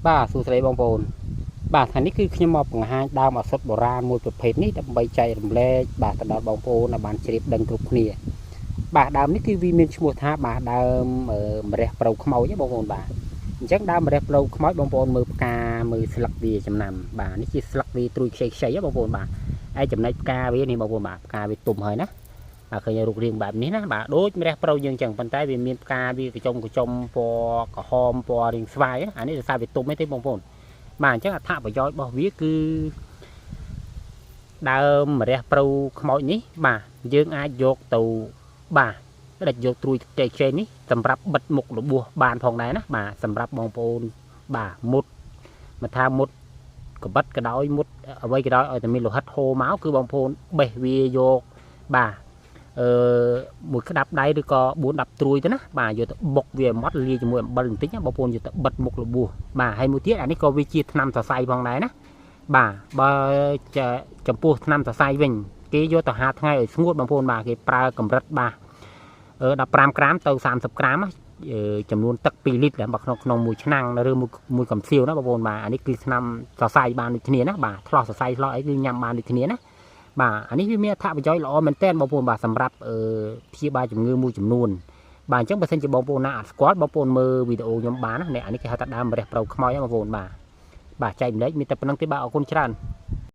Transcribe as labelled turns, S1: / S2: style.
S1: បាទសួស្តីបងប្អូនបាទថ្ងៃនេះគឺខ្ញុំមកបង្ហាញដើមឱសថបុរាណមួយប្រភេទនេះដើម្បីចែករំលែកបាទទៅដល់បងប្អូនឲ្យបានជ្រាបដឹងគ្រប់គ្នាបាទដើមនេះគឺវាមានឈ្មោះថាបាទដើមម្រះប្រៅខ្មោចបងប្អូនបាទអញ្ចឹងដើមម្រះប្រៅខ្មោចបងប្អូនមើលផ្កាមើលស្លឹកវាចំណាំបាទនេះជាស្លឹកវាត្រួយខ្ចីបងប្អូនបាទហើយចំណែកផ្កាវានេះបងប្អូនបាទផ្កាវាទុំហើយណាបាទឃើញរូបរាងបែបនេះណាបាទដូចម្រះប្រៅយើងអញ្ចឹងប៉ុន្តែវាមានផ្កាវាកញ្ចុំពណ៌ក្រហមពណ៌រាងស្វាយអានេះដោយសារវាទុំទេបងប្អូនបាទអញ្ចឹងអត្ថប្រយោជន៍របស់វាគឺដើមម្រះប្រៅខ្មោចនេះបាទយើងអាចយកទៅបាទដាច់យកត្រួយខ្ចីនេះសម្រាប់បិទមុខរបួសបានផងដែរណាបាទសម្រាប់បងប្អូនបាទមុតមកថាមុតកបិតក៏ដោយមុតអ្វីក៏ដោយឲ្យតែមានលោហិតហូរមកគឺបងប្អូនបេះវាយកបាទមួយក្តាប់ដៃឬក៏4 10ត្រួយទៅណាបាទយកទៅបុកវាម៉ត់លាយជាមួយអំបិលបន្តិចណាបងប្អូនយកទៅបិទមុខរបួសបាទហើយមួយទៀតអានេះក៏វាជាថ្នាំសរសៃផងដែរណាបាទបើចំពោះថ្នាំសរសៃវិញគេយកទៅហាលថ្ងៃឲ្យស្ងួតបងប្អូនបាទគេប្រើកម្រិតបាទ15ក្រាមទៅ30ក្រាមចំនួនទឹក2លីត្ររបស់ក្នុងមួយឆ្នាំងឬមួយកំសៀវណាបងប្អូនបាទអានេះគឺថ្នាំសរសៃបានដូចគ្នាណាបាទឆ្លោះសរសៃឆ្លោះអីគឺញ៉ាំបានដូចគ្នាណាបាទអានេះវាមានអត្ថប្រយោជន៍ល្អមែនទែនបងប្អូនបាទសម្រាប់ព្យាបាលជំងឺមួយចំនួនបាទអញ្ចឹងបើសិនជាបងប្អូនណាអត់ស្គាល់បងប្អូនមើលវីដេអូខ្ញុំបានណានេះអានេះគេហៅថាដើមម្រះប្រៅខ្មោចបងប្អូនបាទចែកម្លែកមានតែប៉ុណ្្នឹងទេបាទអរគុណច្រើន